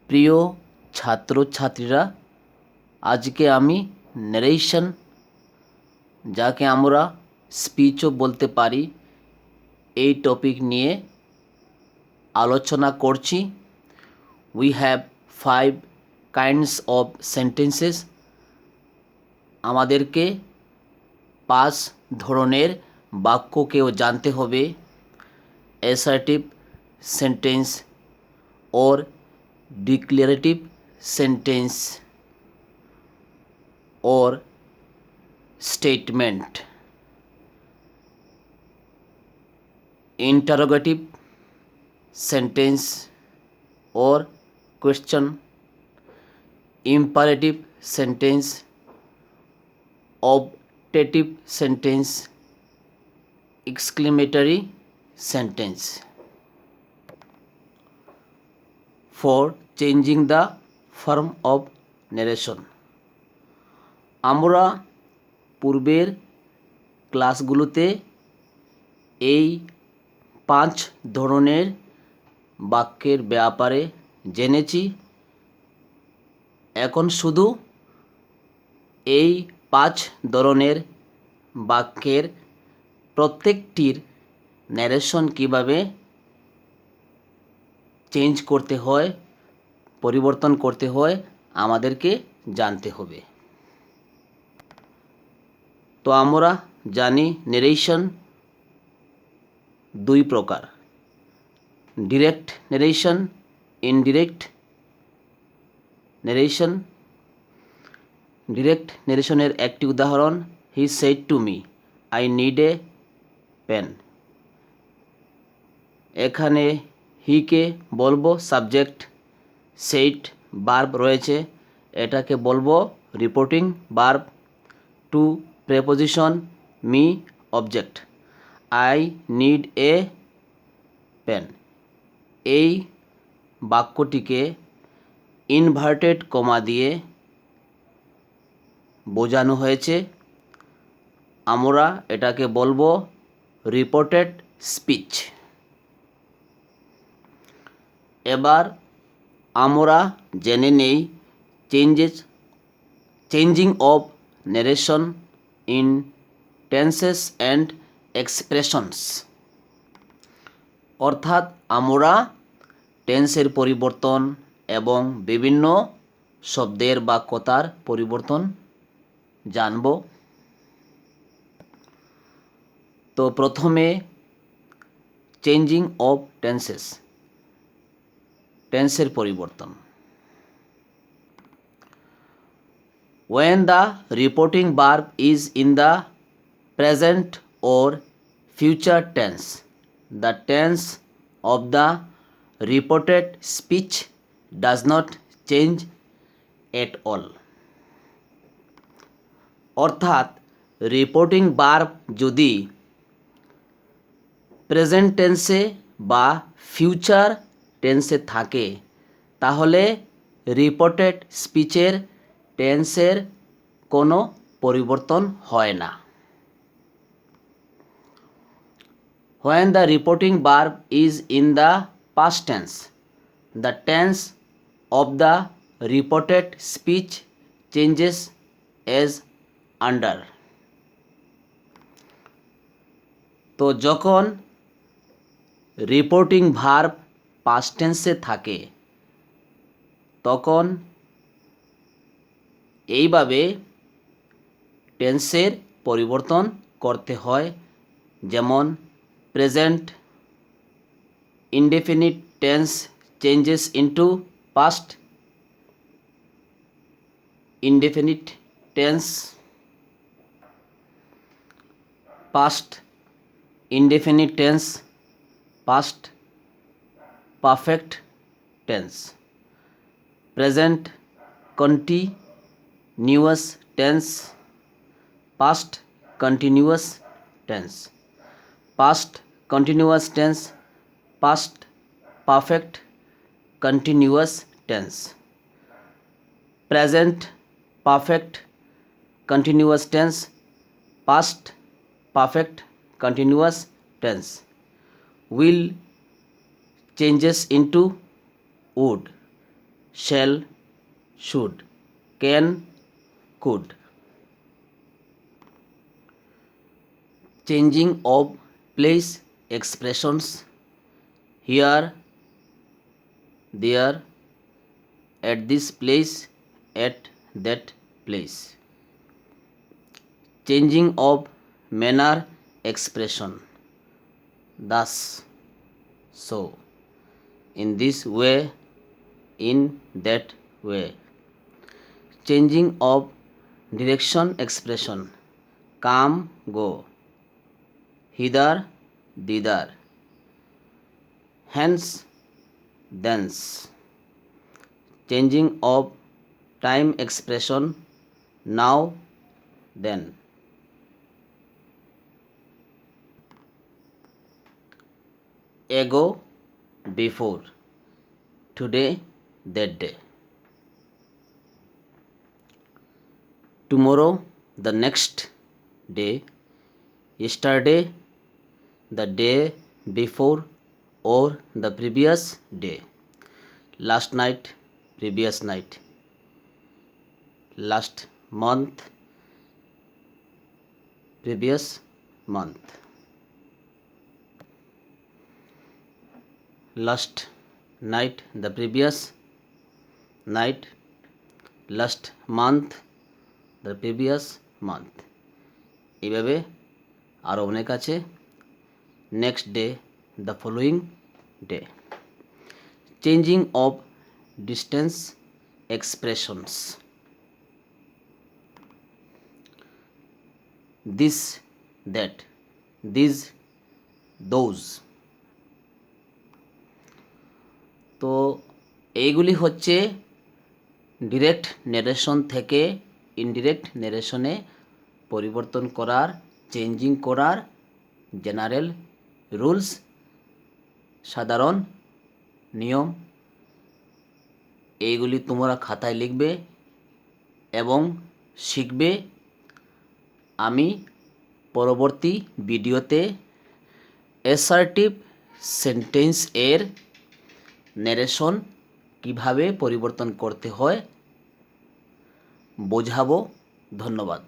প্রিয় ছাত্রছাত্রীরা, আজকে আমি ন্যারেশন, যাকে আমরা স্পিচও বলতে পারি, এই টপিক নিয়ে আলোচনা করছি। We have 5 kinds of sentences. আমাদেরকে 5 ধরনের বাক্যকেও জানতে হবে। Assertive sentence or declarative sentence or statement, interrogative sentence or question, imperative sentence, optative sentence, exclamatory sentence. For changing the form of narration, আমরা পূর্বের ক্লাসগুলোতে এই 5 ধরনের বাক্যের ব্যাপারে জেনেছি। এখন শুধু এই 5 ধরনের বাক্যের প্রত্যেকটির ন্যারেশন কিভাবে চেঞ্জ করতে হয়, পরিবর্তন করতে হয়, আমাদেরকে জানতে হবে। তো আমরা জানি ন্যারেশন 2 প্রকার: direct narration, indirect narration. Direct ন্যারেশনের একটি উদাহরণ, he said to me I need a pen. এখানে হিকে বলবো সাবজেক্ট, সেড ভার্ব রয়েছে, এটাকে বলবো reporting verb, to preposition, me object, I need a pen. এই বাক্যটিকে ইনভার্টেড কমা দিয়ে বোঝানো হয়েছে। আমরা এটাকে বলবো রিপোর্টেড স্পিচ। এবার আমরা জেনে নেই changing of narration in tenses and expressions. অর্থাৎ আমরা টেন্সের পরিবর্তন এবং বিভিন্ন শব্দের বা কথার পরিবর্তন জানব। তো প্রথমে চেঞ্জিং অফ টেন্সেস, টেন্সের পরিবর্তন। When the reporting verb is in the present or future tense, the tense of the reported speech does not change at all. অর্থাৎ রিপোর্টিং ভার্ব যদি প্রেজেন্ট টেন্সে বা ফিউচার টেন্সে থাকে, তাহলে রিপোর্টেড স্পিচের টেন্সের কোনো পরিবর্তন হয় না। When the reporting verb is in the past tense, the tense of the reported speech changes as under. তো যখন রিপোর্টিং ভার্ব পাস্ট টেন্সে থাকে, তখন এইভাবে টেন্সের পরিবর্তন করতে হয়। যেমন present indefinite tense changes into past indefinite tense, past indefinite tense, past perfect tense, present continuous tense, past continuous tense, past continuous tense, past perfect continuous tense, present perfect continuous tense, past perfect continuous tense. Will changes into would, shall, should, can, could. Changing of place expressions here, there, at this place, at that place. Changing of manner expression thus, so, in this way, in that way. Changing of direction expression come, go, hither, thither, hence, thence. Changing of time expression now, then. Ago, before, today, that day. Tomorrow, the next day. Yesterday, the day before or the previous day. Last night, previous night. Last month, previous month. Last night, the previous night. Last month, the previous month. এইভাবে আরও অনেক আছে। Next day, the following day. Changing of distance expressions this, that, this, those. তো এইগুলি হচ্ছে direct narration থেকে indirect নেরেশনে পরিবর্তন করার, চেঞ্জিং করার জেনারেল রুলস, সাধারণ নিয়ম। এইগুলি তোমরা খাতায় লিখবে এবং শিখবে। আমি পরবর্তী ভিডিওতে অ্যাসার্টিভ সেন্টেন্স এর নেরেশন কিভাবে পরিবর্তন করতে হয় বোঝাবো। ধন্যবাদ।